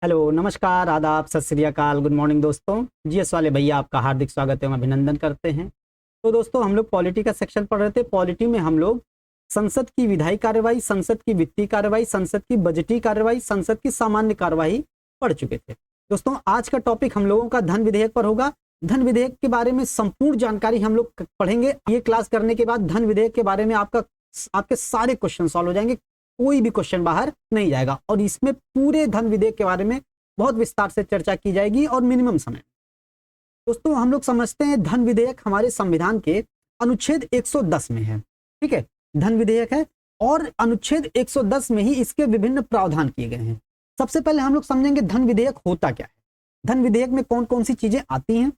Hello, नमस्कार, आदाब, सत श्री अकाल, गुड मॉर्निंग दोस्तों। जीएस वाले भैया आपका हार्दिक स्वागत एवं अभिनंदन करते हैं। तो दोस्तों हम लोग पॉलिटी का सेक्शन पढ़ रहे थे। पॉलिटी में हम लोग संसद की विधायी कार्यवाही, संसद की वित्तीय कार्यवाही, संसद की बजटीय कार्यवाही, संसद की सामान्य कार्यवाही पढ़ चुके थे। दोस्तों आज का टॉपिक हम लोगों का धन विधेयक पर होगा। धन विधेयक के बारे में संपूर्ण जानकारी हम लोग पढ़ेंगे। ये क्लास करने के बाद धन विधेयक के बारे में आपके सारे क्वेश्चन सॉल्व हो जाएंगे, कोई भी क्वेश्चन बाहर नहीं जाएगा। और इसमें पूरे धन विधेयक के बारे में बहुत विस्तार से चर्चा की जाएगी और मिनिमम समय। दोस्तों हम लोग समझते हैं धन विधेयक हमारे संविधान के अनुच्छेद 110 में है। ठीक है, धन विधेयक है और अनुच्छेद 110 में ही इसके विभिन्न प्रावधान किए गए हैं। सबसे पहले हम लोग समझेंगे धन विधेयक होता क्या है, धन विधेयक में कौन कौन सी चीजें आती हैं।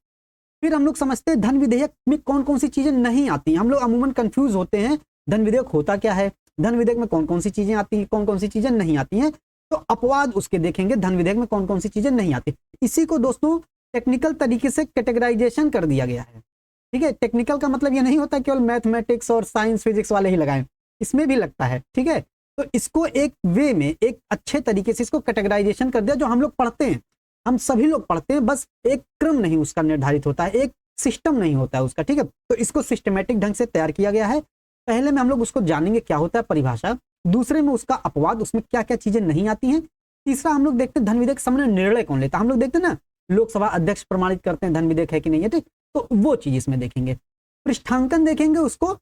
फिर हम लोग समझते हैं धन विधेयक में कौन कौन सी चीजें नहीं आती। हम लोग अमूमन कंफ्यूज होते हैं धन विधेयक होता क्या है, धन विधेयक में कौन कौन सी चीजें आती हैं, कौन कौन सी चीजें नहीं आती हैं। तो अपवाद उसके देखेंगे धन विधेयक में कौन कौन सी चीजें नहीं आती। इसी को दोस्तों टेक्निकल तरीके से कैटेगराइजेशन कर दिया गया है। ठीक है, टेक्निकल का मतलब ये नहीं होता केवल मैथमेटिक्स और साइंस फिजिक्स वाले ही लगाएं, इसमें भी लगता है। ठीक है, तो इसको एक वे में एक अच्छे तरीके से इसको कैटेगराइजेशन कर दिया। जो हम लोग पढ़ते हैं, हम सभी लोग पढ़ते हैं, बस एक क्रम नहीं उसका निर्धारित होता है, एक सिस्टम नहीं होता है उसका। ठीक है, तो इसको सिस्टमेटिक ढंग से तैयार किया गया है। पहले में हम लोग उसको जानेंगे क्या होता है परिभाषा, दूसरे में उसका अपवाद, उसमें क्या क्या चीजें नहीं आती हैं। तीसरा हम लोग देखते हैं धन विधेयक समन्वय निर्णय कौन लेता है। हम लोग देखते हैं ना लोकसभा अध्यक्ष प्रमाणित करते हैं धन विधेयक है कि नहीं है। ठीक, तो वो चीज इसमें देखेंगे। पृष्ठांकन देखेंगे, उसको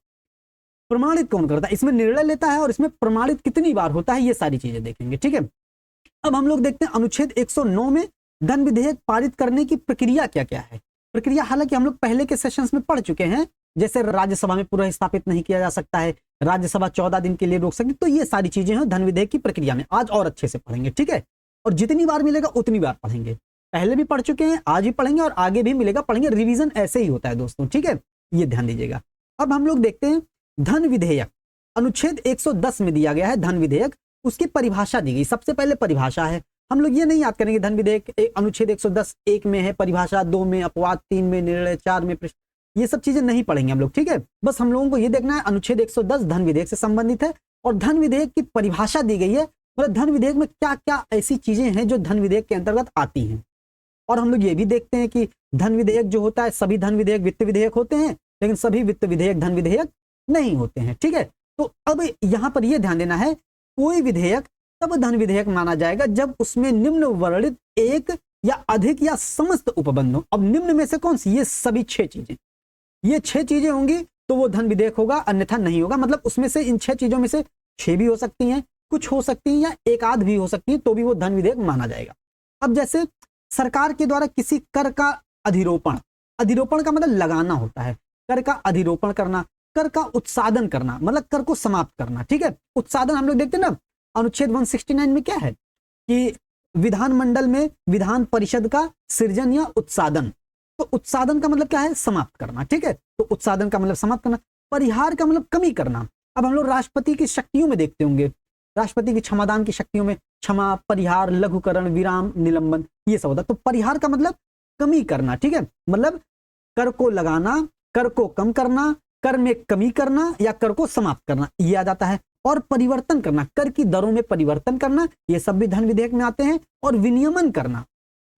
प्रमाणित कौन करता है, इसमें निर्णय लेता है और इसमें प्रमाणित कितनी बार होता है, ये सारी चीजें देखेंगे। ठीक है, अब हम लोग देखते हैं अनुच्छेद 109 में धन विधेयक पारित करने की प्रक्रिया क्या क्या है। प्रक्रिया हालांकि हम लोग पहले के सेशंस में पढ़ चुके हैं, जैसे राज्यसभा में पुनः स्थापित नहीं किया जा सकता है, राज्यसभा 14 दिन के लिए रोक सकती, तो ये सारी चीजें हैं धन विधेयक की प्रक्रिया में। आज और अच्छे से पढ़ेंगे। ठीक है, और जितनी बार मिलेगा उतनी बार पढ़ेंगे। पहले भी पढ़ चुके हैं, आज भी पढ़ेंगे और आगे भी मिलेगा, पढ़ेंगे। रिवीजन ऐसे ही होता है दोस्तों। ठीक है, ये ध्यान दीजिएगा। अब हम लोग देखते हैं धन विधेयक अनुच्छेद 110 में दिया गया है धन विधेयक, उसकी परिभाषा दी गई। सबसे पहले परिभाषा है, हम लोग ये नहीं याद करेंगे धन विधेयक अनुच्छेद 110 1 में है परिभाषा, 2 में अपवाद, 3 में निर्णय, 4 में प्रश्न, ये सब चीजें नहीं पढ़ेंगे हम लोग। ठीक है, बस हम लोगों को ये देखना है अनुच्छेद 110 धन विधेयक से संबंधित है और धन विधेयक की परिभाषा दी गई है, मतलब धन विधेयक में क्या क्या ऐसी चीजें हैं जो धन विधेयक के अंतर्गत आती हैं। और हम लोग ये भी देखते हैं कि धन विधेयक जो होता है, सभी धन विधेयक वित्त विधेयक होते हैं, लेकिन सभी वित्त विधेयक धन विधेयक नहीं होते हैं। ठीक है, तो अब यहां पर यह ध्यान देना है, कोई विधेयक तब धन विधेयक माना जाएगा जब उसमें निम्न वर्णित एक या अधिक या समस्त उपबंध हो। अब निम्न में से कौन सी, ये सभी 6 चीजें, ये 6 चीजें होंगी तो वो धन विधेयक होगा, अन्यथा नहीं होगा। मतलब उसमें से इन 6 चीजों में से 6 भी हो सकती हैं, कुछ हो सकती हैं या एक आध भी हो सकती है, तो भी वो धन विधेयक माना जाएगा। अब जैसे सरकार के द्वारा किसी कर का अधिरोपण, अधिरोपण का मतलब लगाना होता है, कर का अधिरोपण करना, कर का उत्सादन करना, मतलब कर को समाप्त करना। ठीक है, उत्सादन हम लोग देखते हैं ना अनुच्छेद 169 में क्या है कि विधानमंडल में विधान परिषद का सृजन या उत्सादन, तो उत्सादन का मतलब क्या है, समाप्त करना। ठीक है, तो उत्सादन का मतलब समाप्त करना। परिहार का मतलब कमी करना। अब हम लोग राष्ट्रपति की शक्तियों में देखते होंगे, राष्ट्रपति की क्षमादान की शक्तियों में क्षमा, परिहार, लघुकरण, विराम, निलंबन, ये सब होता है। तो परिहार का मतलब कमी करना। ठीक है, मतलब कर को लगाना, कर को कम करना, कर में कमी करना या कर को समाप्त करना, ये आ जाता है। और परिवर्तन करना, कर की दरों में परिवर्तन करना, ये सब भी धन विधेयक में आते हैं। और विनियमन करना,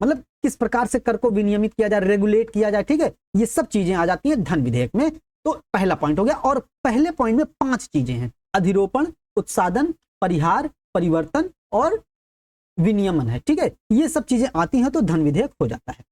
मतलब किस प्रकार से कर को विनियमित किया जाए, रेगुलेट किया जाए। ठीक है, ये सब चीजें आ जाती हैं धन विधेयक में। तो पहला पॉइंट हो गया। और पहले पॉइंट में 5 चीजें हैं, अधिरोपण, उत्सादन, परिहार, परिवर्तन और विनियमन है। ठीक है, ये सब चीजें आती हैं तो धन विधेयक हो जाता है।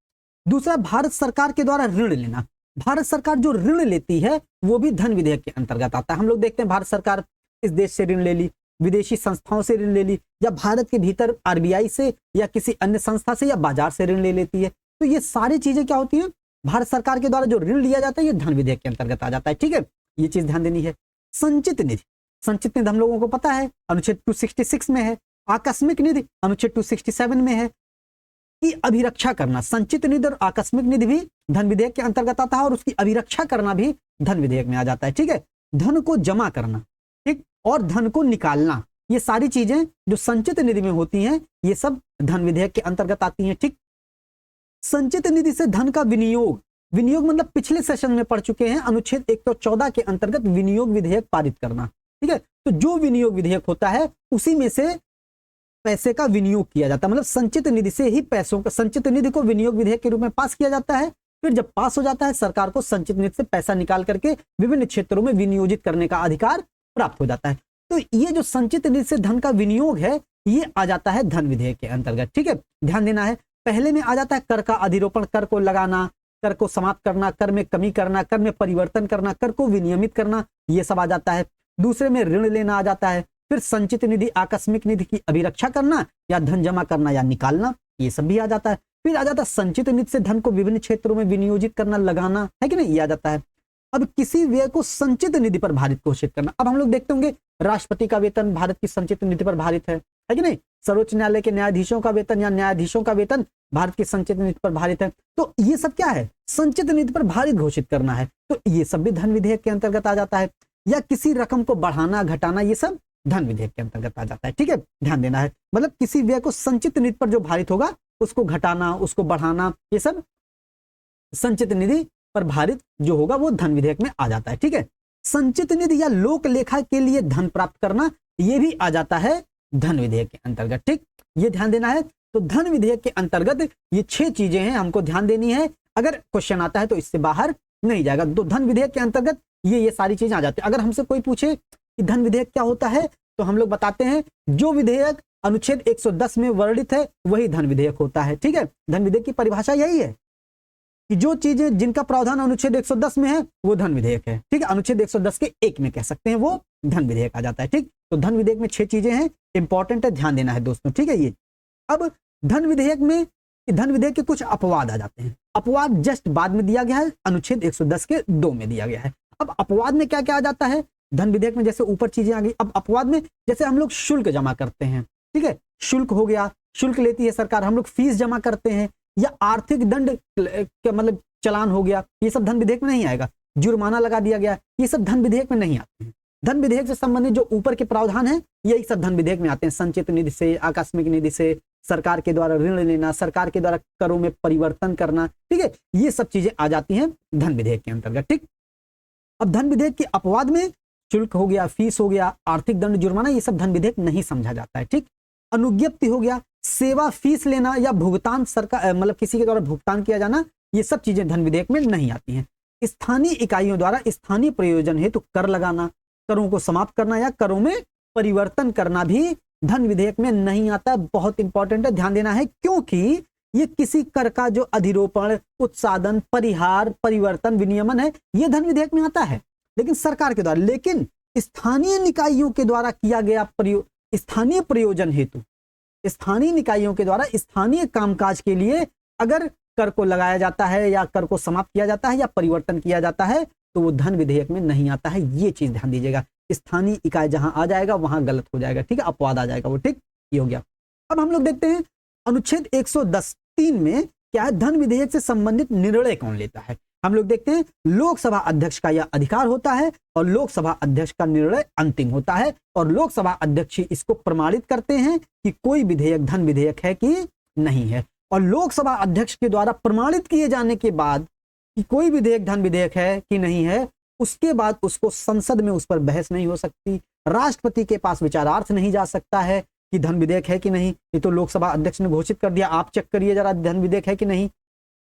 दूसरा, भारत सरकार के द्वारा ऋण लेना। भारत सरकार जो ऋण लेती है वो भी धन विधेयक के अंतर्गत आता है। हम लोग देखते हैं भारत सरकार इस देश से ऋण ले ली, विदेशी संस्थाओं से ऋण ले ली, या भारत के भीतर आरबीआई से या किसी अन्य संस्था से या बाजार से ऋण ले लेती है। तो ये सारी चीजें क्या होती हैं, भारत सरकार के द्वारा जो ऋण लिया जाता है ये धन विधेयक के अंतर्गत आ जाता है। ठीक है, ये चीज ध्यान देनी है। संचित निधि, संचित निधि हम लोगों को पता है अनुच्छेद 266 में है। आकस्मिक निधि अनुच्छेद 267 में है कि अभिरक्षा करना, संचित निधि और आकस्मिक निधि भी धन विधेयक के अंतर्गत आता है और उसकी अभिरक्षा करना भी धन विधेयक में आ जाता है। ठीक है, धन को जमा करना, ठीक, और धन को निकालना, ये सारी चीजें जो संचित निधि में होती हैं ये सब धन विधेयक के अंतर्गत आती हैं। ठीक, संचित निधि से धन का विनियोग, विनियोग मतलब पिछले सेशन में पढ़ चुके हैं अनुच्छेद 114 के अंतर्गत विनियोग विधेयक पारित करना। ठीक है, तो जो विनियोग विधेयक होता है उसी में से पैसे का विनियोग किया जाता है, मतलब संचित निधि से ही पैसों का, संचित निधि को विनियोग विधेयक के रूप में पास किया जाता है। फिर जब पास हो जाता है, सरकार को संचित निधि से पैसा निकाल करके विभिन्न क्षेत्रों में विनियोजित करने का अधिकार प्राप्त हो जाता है। तो ये जो संचित निधि से धन का विनियोग है, ये आ जाता है धन विधेयक के अंतर्गत। ठीक है, ध्यान देना है। पहले में आ जाता है कर का अधिरोपण, कर को लगाना, कर को समाप्त करना, कर में कमी करना, कर में परिवर्तन करना, कर को विनियमित करना, ये सब आ जाता है। दूसरे में ऋण लेना आ जाता है। फिर संचित निधि, आकस्मिक निधि की अभिरक्षा करना या धन जमा करना या निकालना, ये सब भी आ जाता है। फिर आ जाता है संचित निधि से धन को विभिन्न क्षेत्रों में विनियोजित करना, लगाना, है कि नहीं, ये आ जाता है। अब किसी व्यय को संचित निधि पर भारित घोषित करना। अब हम लोग देखते होंगे राष्ट्रपति का वेतन भारत की संचित निधि पर भारित है कि नहीं, सर्वोच्च न्यायालय के न्यायाधीशों का वेतन या न्यायाधीशों का वेतन भारत की संचित निधि पर भारित है। तो ये सब क्या है, संचित निधि पर भारित घोषित करना है। तो ये सब भी धन विधेयक के अंतर्गत आ जाता है। या किसी रकम को बढ़ाना, घटाना, ये सब धन विधेयक के अंतर्गत आ जाता है। ठीक है, ध्यान देना है। मतलब किसी व्यय को संचित निधि पर जो भारित होगा, उसको घटाना, उसको बढ़ाना, ये सब संचित निधि पर भारित जो होगा वो धन विधेयक में आ जाता है। ठीक है, संचित निधि या लोक लेखा के लिए धन प्राप्त करना, ये भी आ जाता है धन विधेयक के अंतर्गत। ठीक, ये ध्यान देना है। तो धन विधेयक के अंतर्गत ये 6 चीजें हैं, हमको ध्यान देनी है। अगर क्वेश्चन आता है तो इससे बाहर नहीं जाएगा। तो धन विधेयक के अंतर्गत ये सारी चीजें आ जाती है। अगर हमसे कोई पूछे कि धन विधेयक क्या होता है, तो हम लोग बताते हैं जो विधेयक अनुच्छेद 110 में वर्णित है वही धन विधेयक होता है। ठीक है, धन विधेयक की परिभाषा यही है कि जो चीजें जिनका प्रावधान अनुच्छेद 110 में है वो धन विधेयक है। ठीक है, अनुच्छेद 110 के 1 में कह सकते हैं वो धन विधेयक आ जाता है। ठीक, तो धन विधेयक में 6 चीजें हैं, इंपॉर्टेंट है, ध्यान देना है दोस्तों। ठीक है, ये अब धन विधेयक में, धन विधेयक के कुछ अपवाद आ जाते हैं। अपवाद जस्ट बाद में दिया गया है, अनुच्छेद 110 के 2 में दिया गया है। अब अपवाद में क्या क्या आ जाता है धन विधेयक में, जैसे ऊपर चीजें आ गई। अब अपवाद में जैसे हम लोग शुल्क जमा करते हैं, ठीक है, शुल्क हो गया, शुल्क लेती है सरकार, हम लोग फीस जमा करते हैं, या आर्थिक दंड मतलब चलान हो गया, ये सब धन विधेयक में नहीं आएगा। जुर्माना लगा दिया गया, ये सब धन विधेयक में नहीं आते हैं। धन विधेयक से संबंधित जो ऊपर के प्रावधान है, यही सब धन विधेयक में आते हैं। संचित निधि से, आकस्मिक निधि से, सरकार के द्वारा ऋण लेना, सरकार के द्वारा करों में परिवर्तन करना, ठीक है, ये सब चीजें आ जाती हैं धन विधेयक के अंतर्गत। ठीक, अब धन विधेयक के अपवाद में शुल्क हो गया, फीस हो गया, आर्थिक दंड, जुर्माना, ये सब धन विधेयक नहीं समझा जाता है। ठीक, अनुज्ञप्ति हो गया, सेवा फीस लेना या भुगतान सरकार मतलब किसी के द्वारा भुगतान किया जाना, ये सब चीजें धन विधेयक में नहीं आती हैं। स्थानीय इकाइयों द्वारा स्थानीय प्रयोजन हेतु कर लगाना, करों को समाप्त करना या करों में परिवर्तन करना भी धन विधेयक में नहीं आता। बहुत इंपॉर्टेंट है, ध्यान देना है, क्योंकि ये किसी कर का जो अधिरोपण, उत्सादन, परिहार, परिवर्तन, विनियमन है, ये धन विधेयक में आता है, लेकिन सरकार के द्वारा। लेकिन स्थानीय निकायों के द्वारा किया गया स्थानीय प्रयोजन हेतु, स्थानीय निकायों के द्वारा स्थानीय कामकाज के लिए अगर कर को लगाया जाता है या कर को समाप्त किया जाता है या परिवर्तन किया जाता है, तो वो धन विधेयक में नहीं आता है। ये चीज ध्यान दीजिएगा, स्थानीय इकाई जहां आ जाएगा वहां गलत हो जाएगा। ठीक है, अपवाद आ जाएगा वो। ठीक, ये हो गया। अब हम लोग देखते हैं अनुच्छेद 110(3) में क्या है, धन विधेयक से संबंधित निर्णय कौन लेता है। हम लोग देखते हैं लोकसभा अध्यक्ष का यह अधिकार होता है और लोकसभा अध्यक्ष का निर्णय अंतिम होता है, और लोकसभा अध्यक्ष इसको प्रमाणित करते हैं कि कोई विधेयक धन विधेयक है कि नहीं है। और लोकसभा अध्यक्ष के द्वारा प्रमाणित किए जाने के बाद कि कोई विधेयक धन विधेयक है कि नहीं है, उसके बाद उसको संसद में उस पर बहस नहीं हो सकती, राष्ट्रपति के पास विचारार्थ नहीं जा सकता है कि धन विधेयक है कि नहीं। ये तो लोकसभा अध्यक्ष ने घोषित कर दिया, आप चेक करिए जरा धन विधेयक है कि नहीं।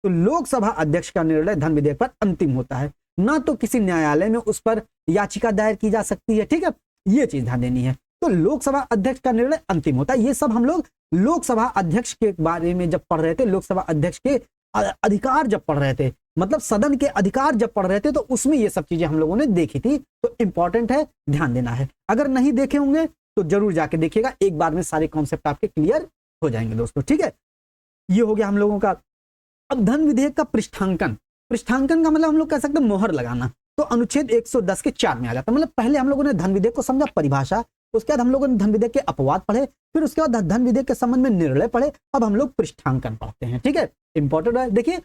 तो लोकसभा अध्यक्ष का निर्णय धन विधेयक पर अंतिम होता है, ना तो किसी न्यायालय में उस पर याचिका दायर की जा सकती है। ठीक है, ये चीज ध्यान देनी है। तो लोकसभा अध्यक्ष का निर्णय अंतिम होता है। ये सब हम लोग लोकसभा अध्यक्ष के बारे में जब पढ़ रहे थे, लोकसभा अध्यक्ष के अधिकार जब पढ़ रहे थे, मतलब सदन के अधिकार जब पढ़ रहे थे, तो उसमें ये सब चीजें हम लोगों ने देखी थी। तो इंपॉर्टेंट है, ध्यान देना है। अगर नहीं देखे होंगे तो जरूर जाके देखिएगा, एक बार में सारे कॉन्सेप्ट आपके क्लियर हो जाएंगे दोस्तों। ठीक है, ये हो गया हम लोगों का। अब धन विधेयक का पृष्ठांकन, पृष्ठांकन का मतलब हम लोग कह सकते हैं मोहर लगाना। तो अनुच्छेद 110 के 4 में आ जाता है। मतलब पहले हम लोगों ने धन विधेयक को समझा, परिभाषा, उसके बाद हम लोगों ने धन विधेयक के अपवाद पढ़े, फिर उसके बाद धन विधेयक के संबंध में निर्णय पढ़े, अब हम लोग पृष्ठांकन पढ़ते हैं। ठीक है, इंपॉर्टेंट है। देखिए,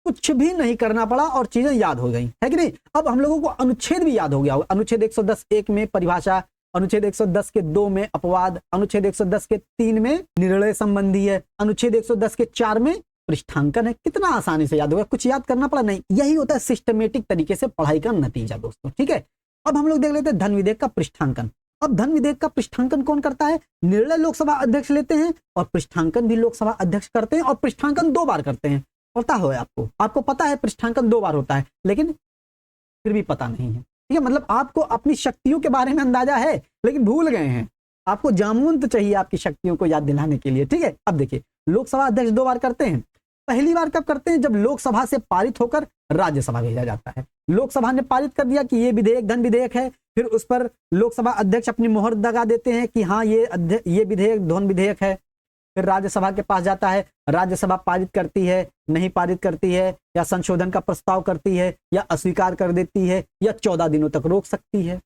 कुछ भी नहीं करना पड़ा और चीजें याद हो गई, है कि नहीं। अब हम लोगों को अनुच्छेद भी याद हो गया होगा। अनुच्छेद 110(1) में परिभाषा, अनुच्छेद 110 के 2 में अपवाद, अनुच्छेद 110 के 3 में निर्णय संबंधी है, अनुच्छेद 110 के 4 में पृष्ठांकन है। कितना आसानी से याद होगा, कुछ याद करना पड़ा नहीं। यही होता है सिस्टमेटिक तरीके से पढ़ाई का नतीजा दोस्तों। ठीक है, अब हम लोग देख लेते हैं धन विधेयक का पृष्ठांकन। अब धन विधेयक का पृष्ठांकन कौन करता है? निर्णय लोकसभा अध्यक्ष लेते हैं और पृष्ठांकन भी लोकसभा अध्यक्ष करते हैं, और पृष्ठांकन 2 बार करते हैं। पता हो आपको पता है पृष्ठांकन 2 बार होता है, लेकिन फिर भी पता नहीं है। ठीक है, मतलब आपको अपनी शक्तियों के बारे में अंदाजा है लेकिन भूल गए हैं। आपको जामुन तो चाहिए आपकी शक्तियों को याद दिलाने के लिए। ठीक है, अब देखिए लोकसभा अध्यक्ष 2 बार करते हैं। पहली बार कब करते हैं? जब लोकसभा से पारित होकर राज्यसभा भेजा जाता है। लोकसभा ने पारित कर दिया कि ये विधेयक धन विधेयक है, फिर उस पर लोकसभा अध्यक्ष अपनी मोहर लगा देते हैं कि हाँ ये विधेयक धन विधेयक है। फिर राज्यसभा के पास जाता है, राज्यसभा पारित करती है, नहीं पारित करती है, या संशोधन का प्रस्ताव करती है, या अस्वीकार कर देती है, या 14 दिनों तक रोक सकती है।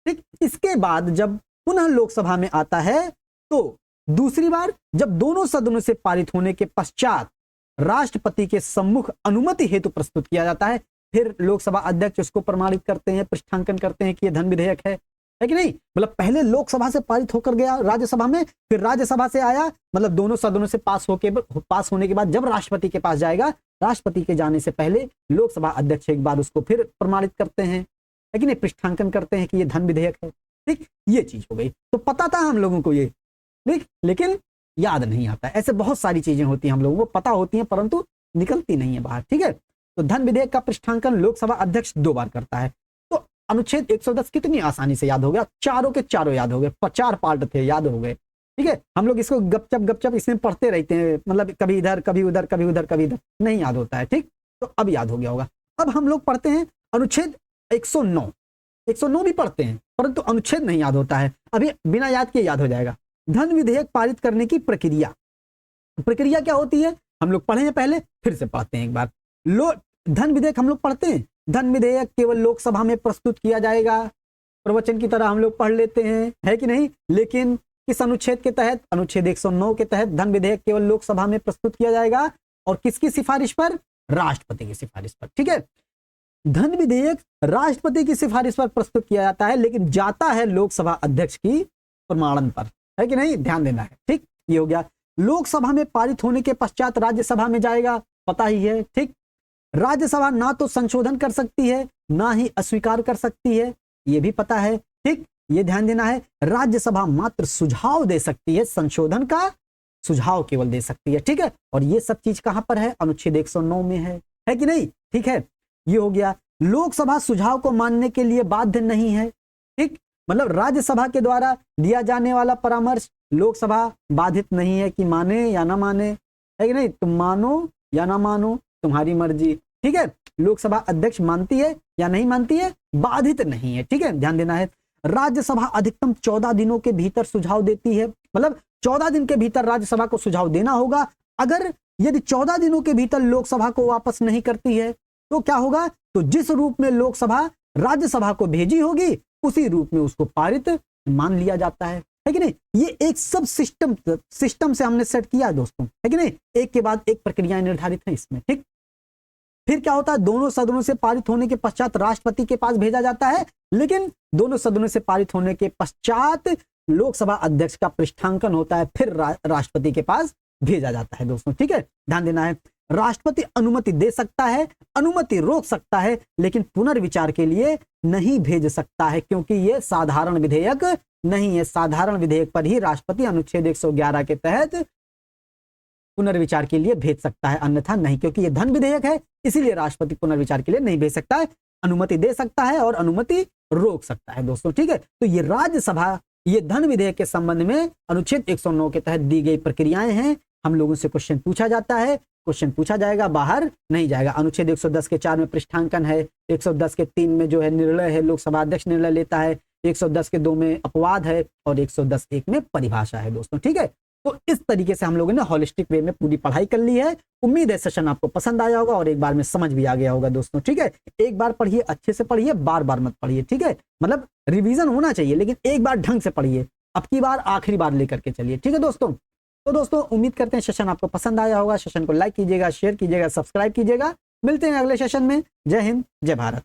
ठीक, इसके बाद जब पुनः लोकसभा में आता है तो दूसरी बार जब दोनों सदनों से पारित होने के पश्चात राष्ट्रपति के सम्मुख अनुमति हेतु प्रस्तुत किया जाता है, फिर लोकसभा अध्यक्ष उसको प्रमाणित करते हैं, पृष्ठांकन करते हैं कि यह धन विधेयक है कि नहीं। मतलब पहले लोकसभा से पारित होकर गया राज्यसभा में, फिर राज्यसभा से आया, मतलब दोनों सदनों से पास होने के बाद जब राष्ट्रपति के पास जाएगा, राष्ट्रपति के जाने से पहले लोकसभा अध्यक्ष एक बार उसको फिर प्रमाणित करते हैं, है कि नहीं, पृष्ठांकन करते हैं कि ये धन विधेयक है। ठीक, ये चीज हो गई। तो पता था हम लोगों को ये, ठीक, लेकिन याद नहीं आता। ऐसे बहुत सारी चीजें होती हैं, हम लोगों को पता होती हैं परंतु निकलती नहीं है बाहर। ठीक है, तो धन विधेयक का पृष्ठांकन लोकसभा अध्यक्ष 2 बार करता है। तो अनुच्छेद 110 कितनी आसानी से याद हो गया, चारों के चारों याद हो गए, 4 पार्ट थे, याद हो गए। ठीक है, हम लोग इसको गपचप इसमें पढ़ते रहते हैं, मतलब कभी इधर कभी उधर कभी उधर कभी इधर, नहीं याद होता है। ठीक, तो अब याद हो गया होगा। अब हम लोग पढ़ते हैं अनुच्छेद 109 भी पढ़ते हैं परंतु अनुच्छेद नहीं याद होता है। अभी बिना याद किए याद हो जाएगा। धन विधेयक पारित करने की प्रक्रिया क्या होती है हम लोग पढ़े हैं पहले, फिर से पढ़ते हैं एक बार। धन विधेयक हम लोग पढ़ते हैं, धन विधेयक केवल लोकसभा में प्रस्तुत किया जाएगा, प्रवचन की तरह हम लोग पढ़ लेते हैं, है कि नहीं। लेकिन किस अनुच्छेद के तहत? अनुच्छेद 109 के तहत धन विधेयक केवल लोकसभा में प्रस्तुत किया जाएगा, और किसकी सिफारिश पर? राष्ट्रपति की सिफारिश पर। ठीक है, धन विधेयक राष्ट्रपति की सिफारिश पर प्रस्तुत किया जाता है, लेकिन जाता है लोकसभा अध्यक्ष की प्रमाणन पर, है कि नहीं, ध्यान देना है। ठीक, ये हो गया। लोकसभा में पारित होने के पश्चात राज्यसभा में जाएगा, पता ही है। ठीक, राज्यसभा ना तो संशोधन कर सकती है ना ही अस्वीकार कर सकती है, ये भी पता है। ठीक, ये ध्यान देना है। राज्यसभा मात्र सुझाव दे सकती है, संशोधन का सुझाव केवल दे सकती है। ठीक है, और ये सब चीज कहां पर है? अनुच्छेद 109 में है कि नहीं। ठीक है, ये हो गया। लोकसभा सुझाव को मानने के लिए बाध्य नहीं है। ठीक, मतलब राज्यसभा के द्वारा दिया जाने वाला परामर्श लोकसभा बाधित नहीं है कि माने या ना माने, है कि नहीं। तुम मानो या ना मानो, तुम्हारी मर्जी। ठीक है, लोकसभा अध्यक्ष मानती है या नहीं मानती है, बाधित नहीं है। ठीक है, ध्यान देना है। राज्यसभा अधिकतम 14 दिनों के भीतर सुझाव देती है, मतलब 14 दिन के भीतर राज्यसभा को सुझाव देना होगा। अगर यदि 14 दिनों के भीतर लोकसभा को वापस नहीं करती है तो क्या होगा? तो जिस रूप में लोकसभा राज्यसभा को भेजी होगी उसी रूप में उसको पारित मान लिया जाता है कि नहीं। ये एक सब सिस्टम से हमने सेट किया है दोस्तों, है कि नहीं। एक के बाद एक प्रक्रियाएं निर्धारित हैं इसमें। ठीक, फिर क्या होता है? दोनों सदनों से पारित होने के पश्चात राष्ट्रपति के पास भेजा जाता है, लेकिन दोनों सदनों से पारित होने के पश्चात लोकसभा अध्यक्ष का पृष्ठांकन होता है, फिर राष्ट्रपति के पास भेजा जाता है दोस्तों। ठीक है, ध्यान देना है। राष्ट्रपति अनुमति दे सकता है, अनुमति रोक सकता है, लेकिन पुनर्विचार के लिए नहीं भेज सकता है, क्योंकि यह साधारण विधेयक नहीं है। साधारण विधेयक पर ही राष्ट्रपति अनुच्छेद 111 के तहत पुनर्विचार के लिए भेज सकता है, अन्यथा नहीं, क्योंकि यह धन विधेयक है, इसीलिए राष्ट्रपति पुनर्विचार के लिए नहीं भेज सकता है। अनुमति दे सकता है और अनुमति रोक सकता है दोस्तों। ठीक है, तो ये राज्यसभा ये धन विधेयक के संबंध में अनुच्छेद 109 के तहत दी गई प्रक्रियाएं हैं। हम लोगों से क्वेश्चन पूछा जाता है, क्वेश्चन पूछा जाएगा, बाहर नहीं जाएगा। अनुच्छेद 110 के 4 में पृष्ठांकन है, 110 के 3 में जो है निर्णय है, लोकसभा अध्यक्ष निर्णय लेता है, 110 के 2 में अपवाद है और 110(1) में परिभाषा है दोस्तों। ठीक है, तो इस तरीके से हम लोगों ने होलिस्टिक वे में पूरी पढ़ाई कर ली है। उम्मीद है सेशन आपको पसंद आया होगा और एक बार में समझ भी आ गया होगा दोस्तों। ठीक है, एक बार पढ़िए, अच्छे से पढ़िए, बार बार मत पढ़िए। ठीक है, मतलब रिवीजन होना चाहिए, लेकिन एक बार ढंग से पढ़िए, अब की बार आखिरी बार लेकर के चलिए। ठीक है दोस्तों, तो दोस्तों उम्मीद करते हैं सेशन आपको पसंद आया होगा। सेशन को लाइक कीजिएगा, शेयर कीजिएगा, सब्सक्राइब कीजिएगा। मिलते हैं अगले सेशन में। जय हिंद, जय भारत।